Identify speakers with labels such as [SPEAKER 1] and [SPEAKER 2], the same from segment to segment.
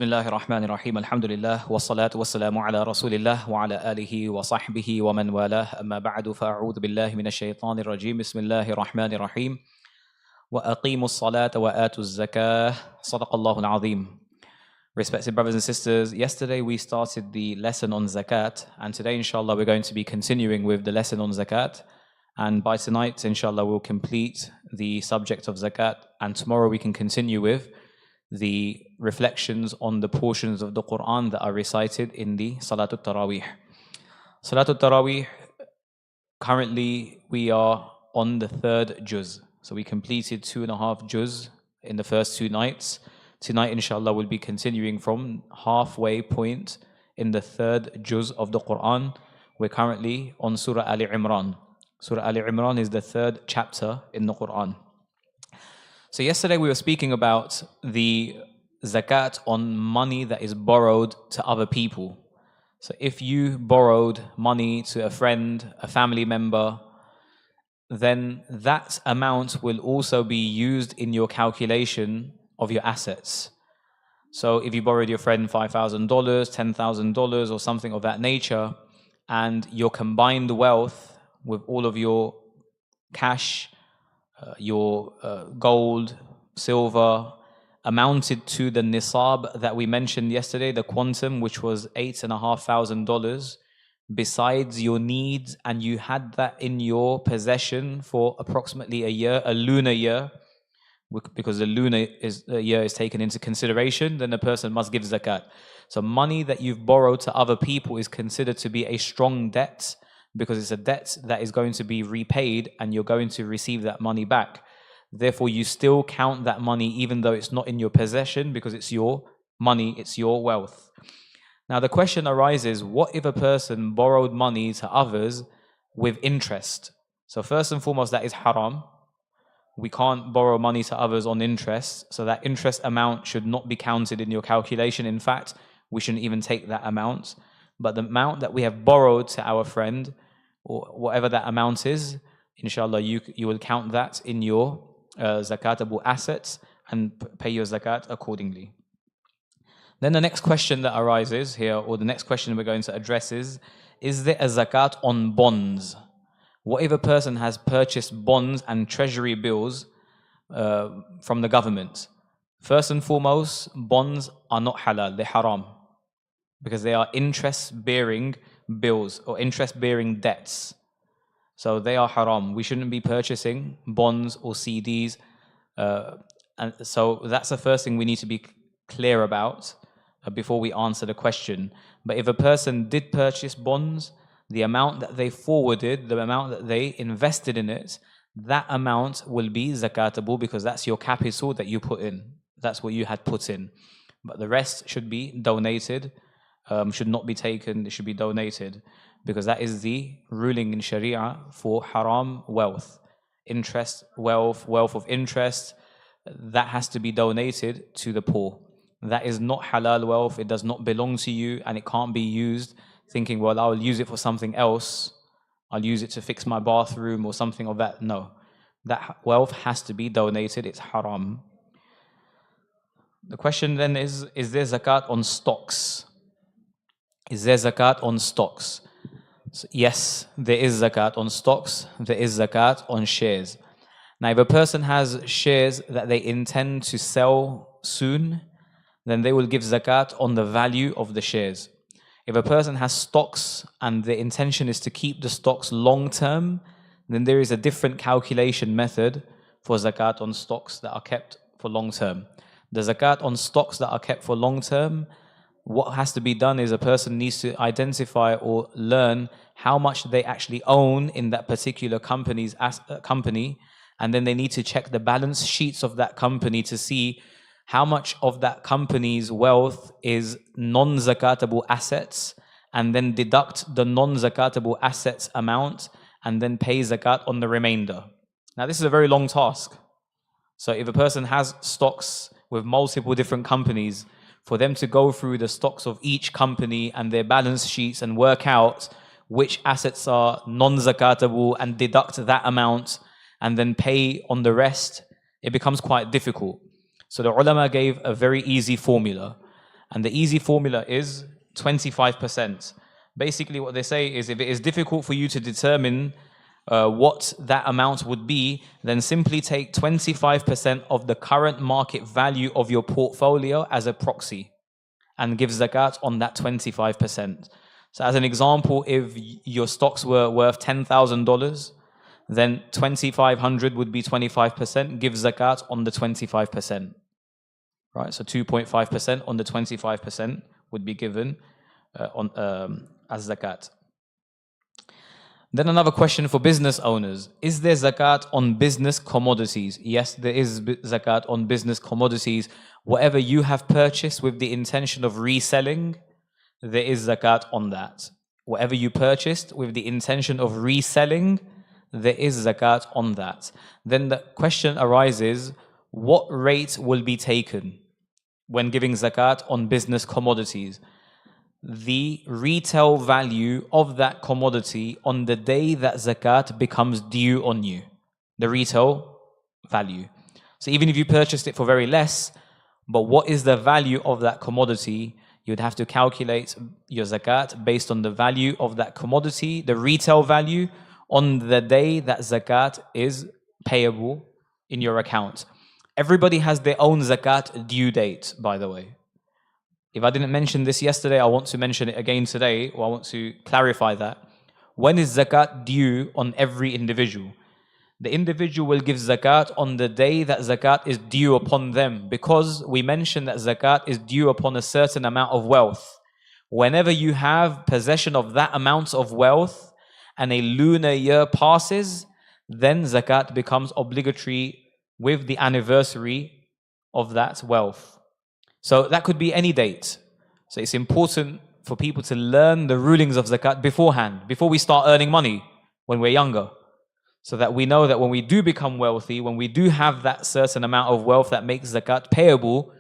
[SPEAKER 1] بسم الله الرحمن الرحيم الحمد لله والصلاة والسلام على رسول الله وعلى آله وصحبه ومن والاه أما بعد فأعوذ بالله من الشيطان الرجيم بسم الله الرحمن الرحيم وأقيموا الصلاة وآتوا الزكاة صدق الله العظيم. Respected brothers and sisters, yesterday we started the lesson on zakat, and today inshallah we're going to be continuing with the lesson on zakat, and by tonight inshallah we'll complete the subject of zakat, and tomorrow we can continue with the reflections on the portions of the Quran that are recited in the Salatul Taraweeh. Salatul Taraweeh, currently we are on the third juz. So we completed 2.5 juz in the first 2 nights. Tonight inshallah we'll be continuing from halfway point in the third juz of the Quran. We're currently on Surah Ali Imran. Surah Ali Imran is the third chapter in the Quran. So yesterday we were speaking about the zakat on money that is borrowed to other people. So if you borrowed money to a friend, a family member, then that amount will also be used in your calculation of your assets. So if you borrowed your friend $5,000, $10,000 or something of that nature, and your combined wealth with all of your cash, your gold, silver, amounted to the nisab that we mentioned yesterday, the quantum, which was $8,500, besides your needs, and you had that in your possession for approximately a year, a lunar year, because the lunar year is taken into consideration, then the person must give zakat. So money that you've borrowed to other people is considered to be a strong debt, because it's a debt that is going to be repaid and you're going to receive that money back. Therefore, you still count that money even though it's not in your possession, because it's your money, it's your wealth. Now the question arises, what if a person borrowed money to others with interest? So first and foremost, that is haram. We can't borrow money to others on interest, so that interest amount should not be counted in your calculation. In fact, we shouldn't even take that amount. But the amount that we have borrowed to our friend, or whatever that amount is, inshallah, you will count that in your zakatable assets and pay your zakat accordingly. Then the next question that arises here, or the next question we're going to address is there a zakat on bonds? What if a person has purchased bonds and treasury bills from the government? First and foremost, bonds are not halal, they're haram, because they are interest-bearing bills or interest-bearing debts. So they are haram. We shouldn't be purchasing bonds or CDs. And so that's the first thing we need to be clear about before we answer the question. But if a person did purchase bonds, the amount that they forwarded, the amount that they invested in it, that amount will be zakatable, because that's your capital that you put in. That's what you had put in. But the rest should be donated, should not be taken, it should be donated, because that is the ruling in Sharia for haram wealth. Interest, wealth of interest, that has to be donated to the poor. That is not halal wealth, it does not belong to you, and it can't be used thinking, well, I'll use it for something else, I'll use it to fix my bathroom or something of that. No, that wealth has to be donated, it's haram. The question then is there zakat on stocks? Is there zakat on stocks? So yes, there is zakat on stocks, there is zakat on shares. Now, if a person has shares that they intend to sell soon, then they will give zakat on the value of the shares. If a person has stocks and the intention is to keep the stocks long term, then there is a different calculation method for zakat on stocks that are kept for long term. The zakat on stocks that are kept for long term, what has to be done is a person needs to identify or learn how much they actually own in that particular company, and then they need to check the balance sheets of that company to see how much of that company's wealth is non-zakatable assets, and then deduct the non-zakatable assets amount and then pay zakat on the remainder. Now this is a very long task. So if a person has stocks with multiple different companies, for them to go through the stocks of each company and their balance sheets and work out which assets are non-zakatable and deduct that amount and then pay on the rest, it becomes quite difficult. So the ulama gave a very easy formula. And the easy formula is 25%. Basically what they say is if it is difficult for you to determine what that amount would be, then simply take 25% of the current market value of your portfolio as a proxy and give zakat on that 25%. So as an example, if your stocks were worth $10,000, then 2,500 would be 25%, give zakat on the 25%. Right, so 2.5% on the 25% would be given as zakat. Then another question for business owners. Is there zakat on business commodities? Yes, there is zakat on business commodities. Whatever you have purchased with the intention of reselling, there is zakat on that. Whatever you purchased with the intention of reselling, there is zakat on that. Then the question arises, what rate will be taken when giving zakat on business commodities? The retail value of that commodity on the day that zakat becomes due on you. The retail value. So even if you purchased it for very less, but what is the value of that commodity? You'd have to calculate your zakat based on the value of that commodity, the retail value, on the day that zakat is payable in your account. Everybody has their own zakat due date, by the way. If I didn't mention this yesterday, I want to mention it again today, or I want to clarify that. When is zakat due on every individual? The individual will give zakat on the day that zakat is due upon them, because we mentioned that zakat is due upon a certain amount of wealth. Whenever you have possession of that amount of wealth and a lunar year passes, then zakat becomes obligatory with the anniversary of that wealth. So that could be any date. So it's important for people to learn the rulings of zakat beforehand, before we start earning money when we're younger, so that we know that when we do become wealthy, when we do have that certain amount of wealth that makes zakat payable,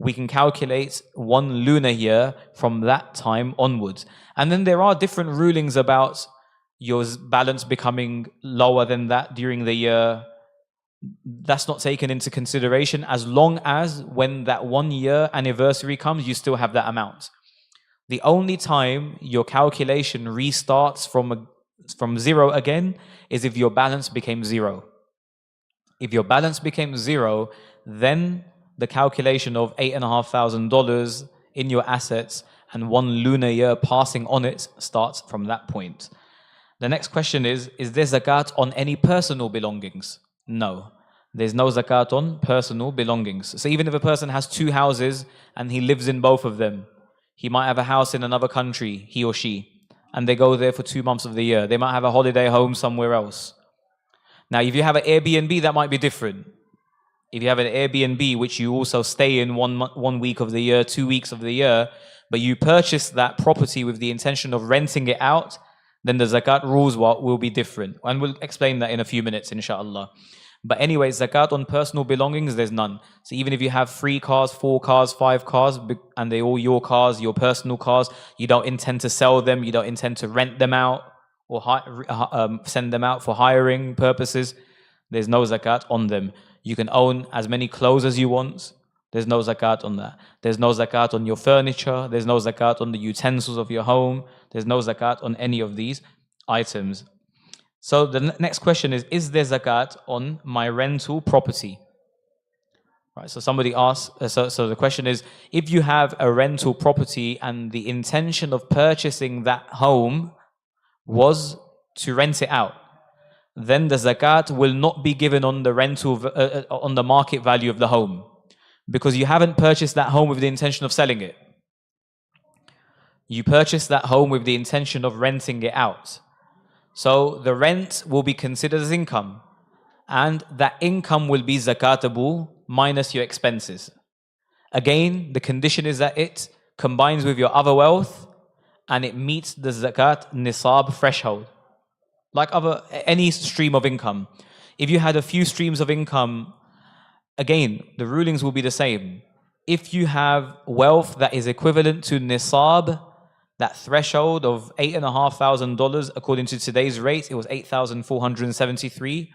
[SPEAKER 1] we can calculate one lunar year from that time onwards. And then there are different rulings about your balance becoming lower than that during the year. That's not taken into consideration, as long as when that 1 year anniversary comes, you still have that amount. The only time your calculation restarts from zero again is if your balance became zero. If your balance became zero, then the calculation of $8,500 in your assets and 1 lunar year passing on it starts from that point. The next question is there zakat on any personal belongings? No, there's no zakat on personal belongings. So even if a person has 2 houses and he lives in both of them, he might have a house in another country, he or she, and they go there for 2 months of the year. They might have a holiday home somewhere else. Now, if you have an Airbnb, that might be different. If you have an Airbnb, which you also stay in 1 week of the year, 2 weeks of the year, but you purchase that property with the intention of renting it out, then the zakat rules will be different. And we'll explain that in a few minutes, inshallah. But anyway, zakat on personal belongings, there's none. So even if you have 3 cars, 4 cars, 5 cars, and they're all your cars, your personal cars, you don't intend to sell them, you don't intend to rent them out or send them out for hiring purposes, there's no zakat on them. You can own as many clothes as you want. There's no zakat on that. There's no zakat on your furniture. There's no zakat on the utensils of your home. There's no zakat on any of these items. So the next question is there zakat on my rental property? Right, so somebody asks, so the question is, if you have a rental property and the intention of purchasing that home was to rent it out, then the zakat will not be given on the rental, on the market value of the home, because you haven't purchased that home with the intention of selling it. You purchased that home with the intention of renting it out. So the rent will be considered as income, and that income will be zakatable minus your expenses. Again, the condition is that it combines with your other wealth and it meets the zakat nisab threshold. Like any stream of income. If you had a few streams of income, again, the rulings will be the same. If you have wealth that is equivalent to nisab, that threshold of $8,500, according to today's rate, it was 8,473,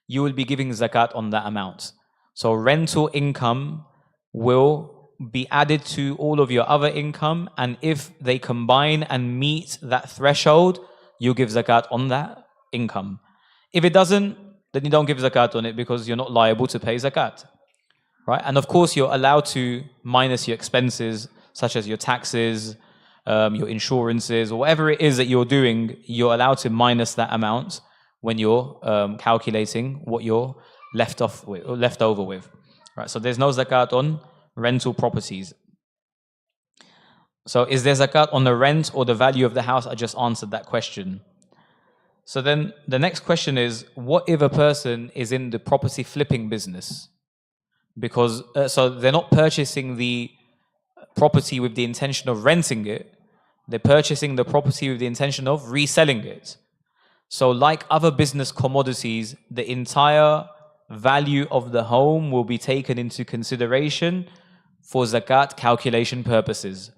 [SPEAKER 1] you will be giving zakat on that amount. So rental income will be added to all of your other income, and if they combine and meet that threshold, you give zakat on that income. If it doesn't, then you don't give zakat on it because you're not liable to pay zakat. Right? And of course, you're allowed to minus your expenses, such as your taxes, your insurances, or whatever it is that you're doing. You're allowed to minus that amount when you're calculating what you're left over with. Right? So there's no zakat on rental properties. So is there zakat on the rent or the value of the house? I just answered that question. So then the next question is, what if a person is in the property flipping business? Because so they're not purchasing the property with the intention of renting it, they're purchasing the property with the intention of reselling it. So like other business commodities, the entire value of the home will be taken into consideration for zakat calculation purposes.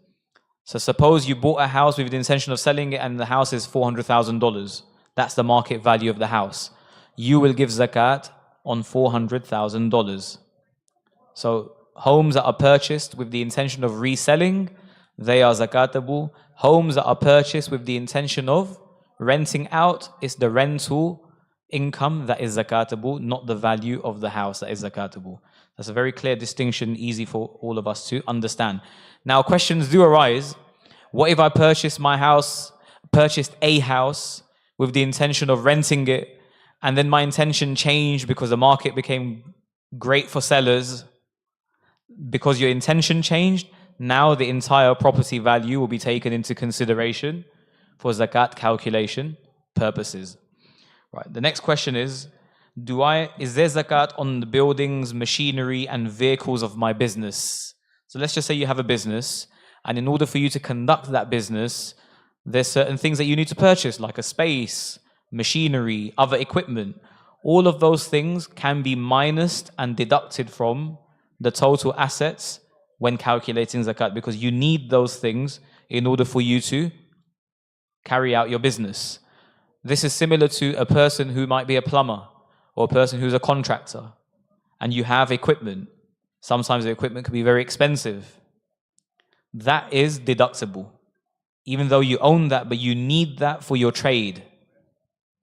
[SPEAKER 1] So suppose you bought a house with the intention of selling it and the house is $400,000. That's the market value of the house. You will give zakat on $400,000. So homes that are purchased with the intention of reselling, they are zakatable. Homes that are purchased with the intention of renting out, it's the rental income that is zakatable, not the value of the house that is zakatable. That's a very clear distinction, easy for all of us to understand. Now questions do arise. What if I purchased a house with the intention of renting it, and then my intention changed because the market became great for sellers? Because your intention changed, now the entire property value will be taken into consideration for zakat calculation purposes. Right. The next question is there zakat on the buildings, machinery, and vehicles of my business? So let's just say you have a business, and in order for you to conduct that business, there's certain things that you need to purchase, like a space, machinery, other equipment. All of those things can be minused and deducted from the total assets when calculating zakat, because you need those things in order for you to carry out your business. This is similar to a person who might be a plumber or a person who's a contractor, and you have equipment. Sometimes the equipment can be very expensive. That is deductible. Even though you own that, but you need that for your trade.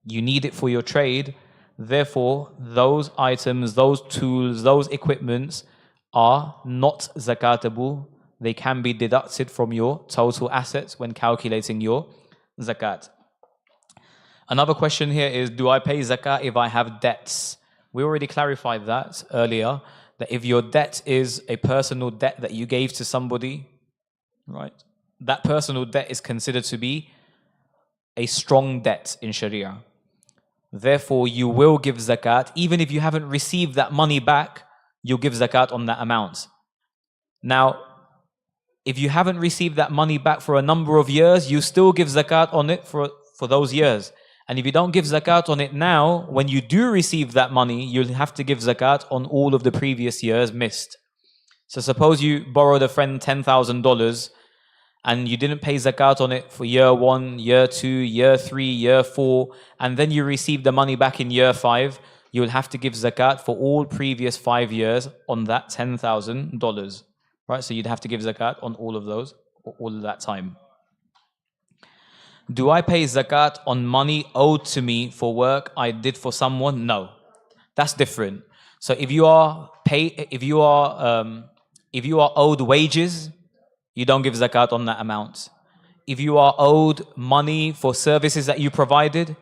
[SPEAKER 1] You need it for your trade. Therefore, those items, those tools, those equipments are not zakatable. They can be deducted from your total assets when calculating your zakat. Another question here is, do I pay zakat if I have debts? We already clarified that earlier, that if your debt is a personal debt that you gave to somebody, right, that personal debt is considered to be a strong debt in Sharia. Therefore, you will give zakat. Even if you haven't received that money back, you'll give zakat on that amount. Now, if you haven't received that money back for a number of years, you still give zakat on it for those years. And if you don't give zakat on it now, when you do receive that money, you'll have to give zakat on all of the previous years missed. So suppose you borrowed a friend $10,000 and you didn't pay zakat on it for year 1, year 2, year 3, year 4, and then you receive the money back in year 5, you will have to give zakat for all previous 5 years on that $10,000. Right? So you'd have to give zakat on all of those, all of that time. Do I pay zakat on money owed to me for work I did for someone? No. That's different. So if you are owed wages, you don't give zakat on that amount. If you are owed money for services that you provided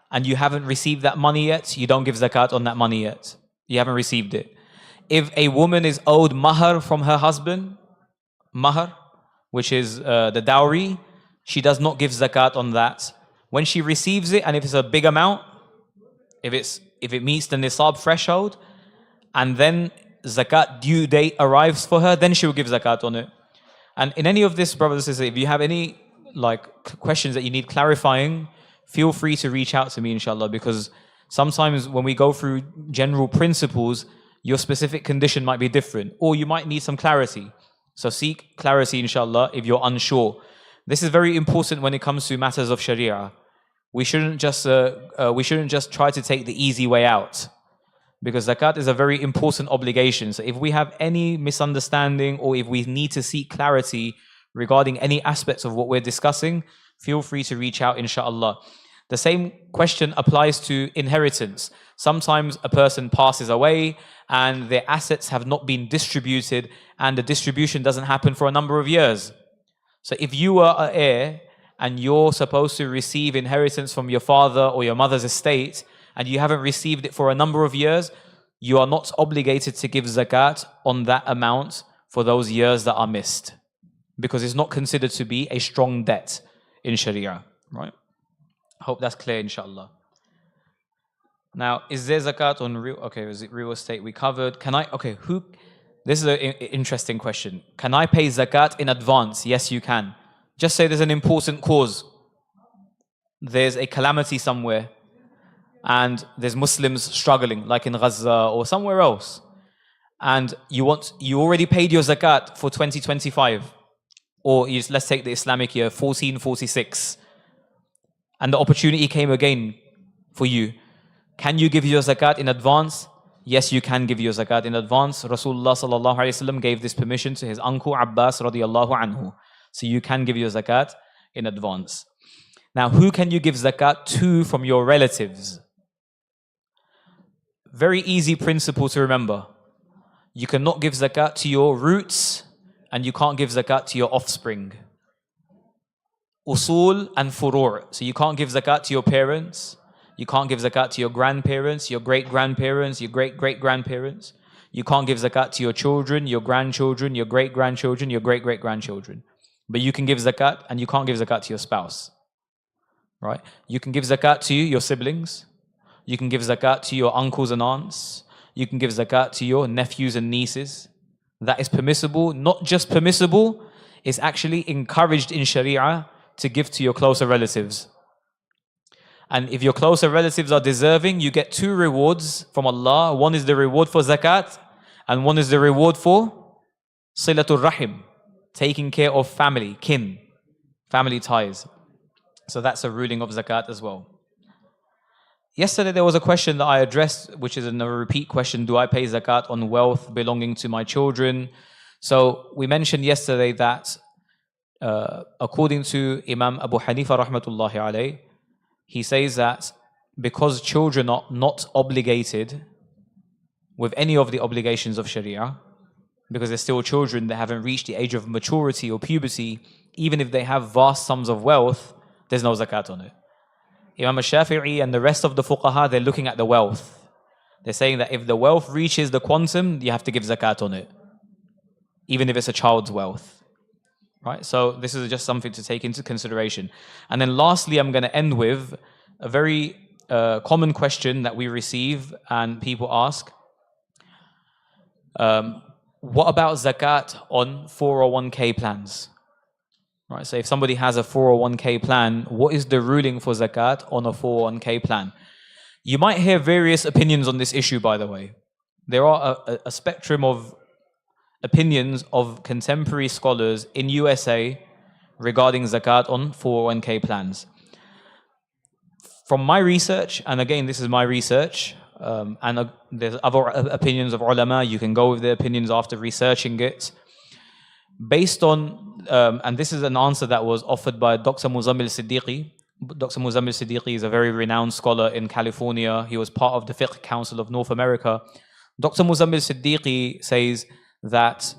[SPEAKER 1] and you haven't received that money yet, you don't give zakat on that money yet. You haven't received it. If a woman is owed mahar from her husband, mahar, which is the dowry, she does not give zakat on that. When she receives it, and if it's a big amount, if it meets the nisab threshold, and then zakat due date arrives for her, then she will give zakat on it. And in any of this, brothers and sisters, if you have any questions that you need clarifying, feel free to reach out to me, inshallah, because sometimes when we go through general principles, your specific condition might be different, or you might need some clarity. So seek clarity, inshallah, if you're unsure. This is very important when it comes to matters of Sharia. We shouldn't just try to take the easy way out. because zakat is a very important obligation. So if we have any misunderstanding or if we need to seek clarity regarding any aspects of what we're discussing, feel free to reach out, inshallah. The same question applies to inheritance. Sometimes a person passes away and their assets have not been distributed and the distribution doesn't happen for a number of years. So if you are an heir and you're supposed to receive inheritance from your father or your mother's estate and you haven't received it for a number of years, you are not obligated to give zakat on that amount for those years that are missed, because it's not considered to be a strong debt in Sharia, right? I hope that's clear, inshallah. Now, is there zakat on is it real estate? We covered. This is an interesting question. Can I pay zakat in advance? Yes, you can. Just say there's an important cause. There's a calamity somewhere and there's Muslims struggling, like in Gaza or somewhere else. And you already paid your zakat for 2025. Or let's take the Islamic year, 1446. And the opportunity came again for you. Can you give your zakat in advance? Yes, you can give your zakat in advance. Rasulullah sallallahu alaihi wasallam gave this permission to his uncle Abbas radiyallahu anhu. So you can give your zakat in advance. Now, who can you give zakat to from your relatives? Very easy principle to remember. You cannot give zakat to your roots and you can't give zakat to your offspring. Usul and furu'. So you can't give zakat to your parents. You can't give zakat to your grandparents, your great-grandparents, your great-great-grandparents. You can't give zakat to your children, your grandchildren, your great-grandchildren, your great-great-grandchildren. But you can give zakat and you can't give zakat to your spouse. Right? You can give zakat to your siblings. You can give zakat to your uncles and aunts. You can give zakat to your nephews and nieces. That is permissible. Not just permissible, it's actually encouraged in Sharia to give to your closer relatives. And if your closer relatives are deserving, you get two rewards from Allah. One is the reward for zakat, and one is the reward for silatul rahim, taking care of family, kin, family ties. So that's a ruling of zakat as well. Yesterday there was a question that I addressed, which is a repeat question: do I pay zakat on wealth belonging to my children? So we mentioned yesterday that according to Imam Abu Hanifa rahmatullahi alayh, he says that because children are not obligated with any of the obligations of Sharia, because they're still children, they haven't reached the age of maturity or puberty, even if they have vast sums of wealth, there's no zakat on it. Imam al-Shafi'i and the rest of the fuqaha, they're looking at the wealth. They're saying that if the wealth reaches the quantum, you have to give zakat on it, even if it's a child's wealth. Right? So this is just something to take into consideration. And then lastly, I'm going to end with a very common question that we receive and people ask. What about zakat on 401k plans? Right? So if somebody has a 401k plan, what is the ruling for zakat on a 401k plan? You might hear various opinions on this issue, by the way. There are a spectrum of opinions of contemporary scholars in USA regarding zakat on 401k plans. From my research, and again this is my research, and there's other opinions of ulama, you can go with the opinions after researching it. Based on, and this is an answer that was offered by Dr. Muzammil Siddiqui. Dr. Muzammil Siddiqui is a very renowned scholar in California. He was part of the Fiqh Council of North America. Dr. Muzammil Siddiqui says that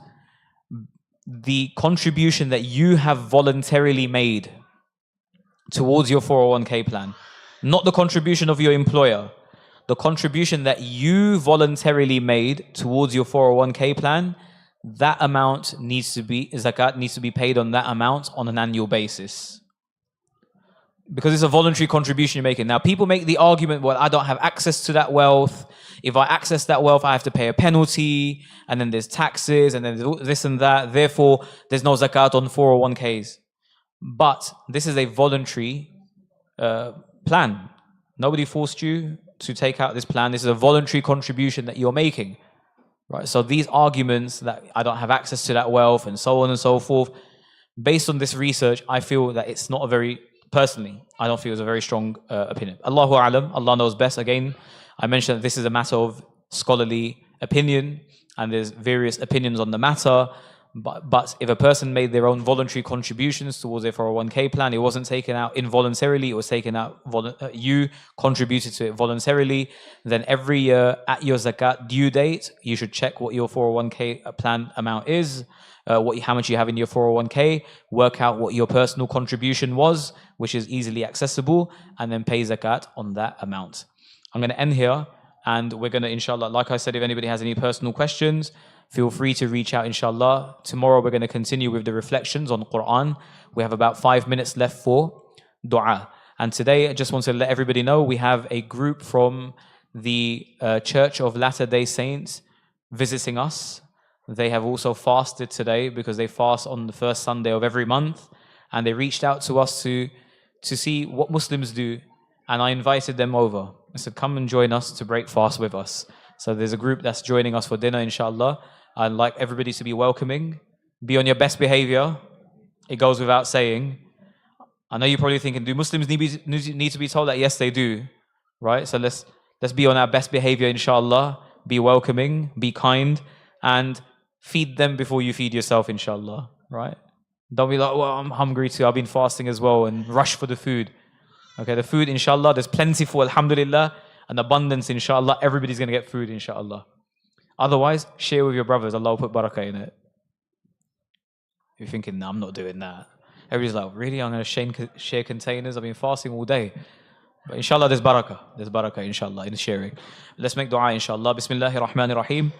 [SPEAKER 1] the contribution that you have voluntarily made towards your 401k plan, not the contribution of your employer, the contribution that you voluntarily made towards your 401k plan, that amount needs to be, zakat needs to be paid on that amount on an annual basis. Because it's a voluntary contribution you're making. Now, people make the argument, well, I don't have access to that wealth. If I access that wealth, I have to pay a penalty, and then there's taxes, and then there's this and that. Therefore, there's no zakat on 401ks. But this is a voluntary plan. Nobody forced you to take out this plan. This is a voluntary contribution that you're making. Right? So these arguments that I don't have access to that wealth and so on and so forth, based on this research, I feel that it's not a very... Personally, I don't feel it's a very strong opinion. Allahu A'lam, Allah knows best. Again, I mentioned that this is a matter of scholarly opinion, and there's various opinions on the matter. But if a person made their own voluntary contributions towards their 401k plan, it wasn't taken out involuntarily, it was taken out, you contributed to it voluntarily, then every year at your zakat due date, you should check what your 401k plan amount is, how much you have in your 401k, work out what your personal contribution was, which is easily accessible, and then pay zakat on that amount. I'm going to end here, and we're going to, inshallah, like I said, if anybody has any personal questions, feel free to reach out, inshallah. Tomorrow we're going to continue with the reflections on Quran. We have about 5 minutes left for dua. And today I just want to let everybody know we have a group from the Church of Latter-day Saints visiting us. They have also fasted today because they fast on the first Sunday of every month. And they reached out to us to see what Muslims do. And I invited them over. I said, come and join us to break fast with us. So there's a group that's joining us for dinner, inshallah. I'd like everybody to be welcoming. Be on your best behavior. It goes without saying. I know you're probably thinking, do Muslims need to be told that? Yes, they do. Right? So let's be on our best behavior, inshallah. Be welcoming, be kind, and feed them before you feed yourself, inshallah. Right? Don't be like, well, I'm hungry too. I've been fasting as well, and rush for the food. Okay, the food, inshallah, there's plentiful, alhamdulillah, and abundance, inshallah. Everybody's going to get food, inshallah. Otherwise, share with your brothers. Allah will put barakah in it. You're thinking, no, I'm not doing that. Everybody's like, really? I'm going to share containers? I've been fasting all day. But inshallah, there's barakah. There's barakah, inshallah, in sharing. Let's make dua, inshallah. Bismillahir Rahmanir Rahim.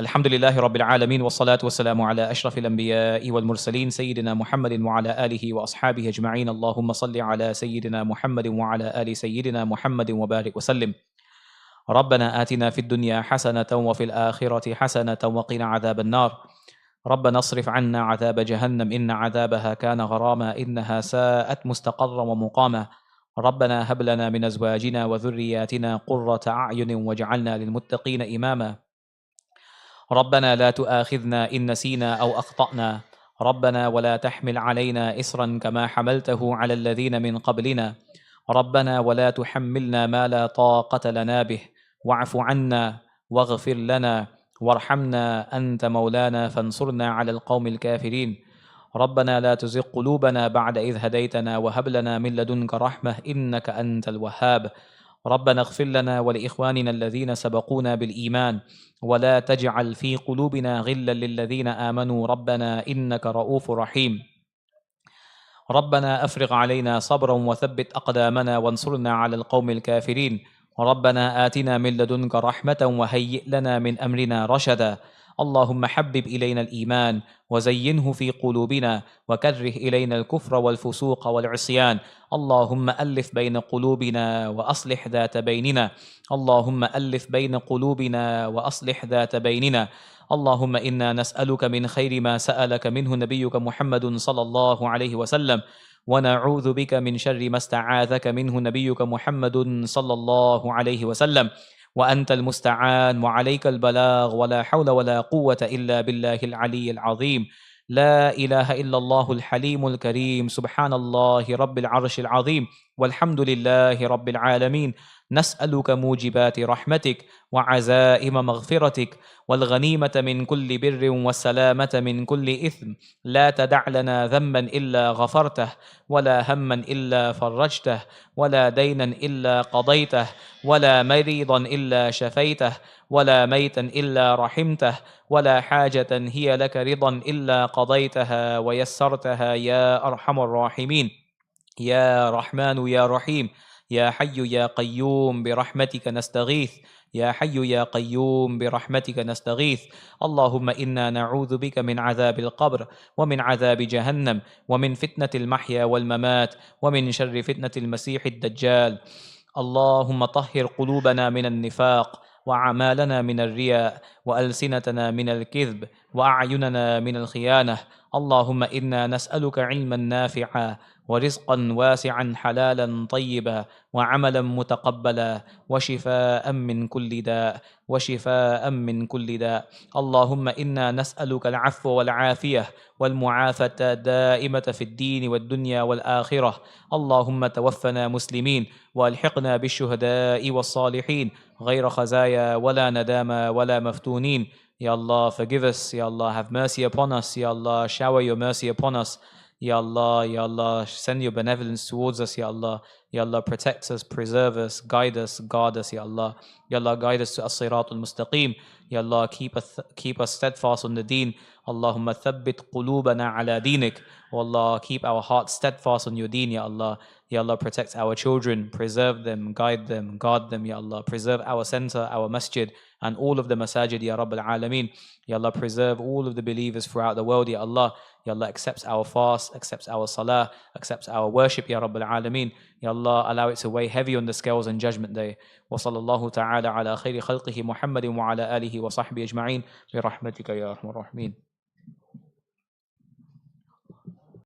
[SPEAKER 1] الحمد لله رب العالمين والصلاة والسلام على أشرف الأنبياء والمرسلين سيدنا محمد وعلى آله وأصحابه أجمعين اللهم صل على سيدنا محمد وعلى آل سيدنا محمد وبارك وسلم ربنا آتنا في الدنيا حسنة وفي الآخرة حسنة وقنا عذاب النار ربنا اصرف عنا عذاب جهنم إن عذابها كان غراما إنها ساءت مستقرا ومقاما ربنا هب لنا من أزواجنا وذرياتنا قرة أعين واجعلنا للمتقين إماما ربنا لا تؤاخذنا إن نسينا أو أخطأنا ربنا ولا تحمل علينا إصرا كما حملته على الذين من قبلنا ربنا ولا تحملنا ما لا طاقة لنا به واعف عنا واغفر لنا وارحمنا أنت مولانا فانصرنا على القوم الكافرين ربنا لا تزغ قلوبنا بعد إذ هديتنا وهب لنا من لدنك رحمة إنك أنت الوهاب ربنا اغفر لنا ولإخواننا الذين سبقونا بالإيمان ولا تجعل في قلوبنا غلا للذين آمنوا ربنا إنك رؤوف رحيم ربنا أفرغ علينا صبرا وثبت أقدامنا وانصرنا على القوم الكافرين ربنا آتنا من لدنك رحمة وهيئ لنا من أمرنا رشدا اللهم حبب إلينا الإيمان وزينه في قلوبنا وكره إلينا الكفر والفسوق والعصيان اللهم ألف بين قلوبنا وأصلح ذات بيننا اللهم ألف بين قلوبنا وأصلح ذات بيننا اللهم إنا نسألك من خير ما سألك منه نبيك محمد صلى الله عليه وسلم ونعوذ بك من شر ما استعاذك منه نبيك محمد صلى الله عليه وسلم وأنت المستعان وعليك البلاغ ولا حول ولا قوة إلا بالله العلي العظيم لا إله إلا الله الحليم الكريم سبحان الله رب العرش العظيم والحمد لله رب العالمين نسألك موجبات رحمتك وعزائم مغفرتك والغنيمة من كل بر والسلامة من كل إثم لا تدع لنا ذنبا إلا غفرته ولا هما إلا فرجته ولا دينا إلا قضيته ولا مريضا إلا شفيته ولا ميتا إلا رحمته ولا حاجة هي لك رضا إلا قضيتها ويسرتها يا أرحم الراحمين يا رحمن يا رحيم يا حي يا قيوم برحمتك نستغيث يا حي يا قيوم برحمتك نستغيث اللهم إنا نعوذ بك من عذاب القبر ومن عذاب جهنم ومن فتنة المحيا والممات ومن شر فتنة المسيح الدجال اللهم طهر قلوبنا من النفاق وأعمالنا من الرياء وألسنتنا من الكذب وأعيننا من الخيانة. اللهم إنا نسألك علما نافعا ورزقا واسعا حلالا طيبا وعملا متقبلا وشفاء من كل داء وشفاء من كل داء. اللهم إنا نسألك العفو والعافية والمعافاة الدائمة في الدين والدنيا والآخرة. اللهم توفنا مسلمين والحقنا بالشهداء والصالحين غير خزايا ولا ندامى ولا مفتونين. Ya Allah, forgive us. Ya Allah, have mercy upon us. Ya Allah, shower your mercy upon us. Ya Allah, Ya Allah, send your benevolence towards us. Ya Allah, Ya Allah, protect us, preserve us, guide us, guard us. Ya Allah, Ya Allah, guide us to as-sirat al-mustaqim. Ya Allah, keep us steadfast on the deen. Allahumma thabbit qulubana ala dinik. Oh Allah, keep our hearts steadfast on your deen. Ya Allah, Ya Allah, protect our children, preserve them, guide them, guard them. Ya Allah, preserve our center, our masjid, and all of the masajid, Ya Rabb al-Alameen. Ya Allah, preserve all of the believers throughout the world, Ya Allah. Ya Allah, accepts our fast, accepts our salah, accepts our worship, Ya Rabb al-Alameen. Ya Allah, allow it to weigh heavy on the scales on Judgment Day. Wa sallallahu ta'ala ala khayri khalqihi Muhammadin wa ala alihi wa sahbihi ajma'in. Bi rahmatika ya arhamar rahimin.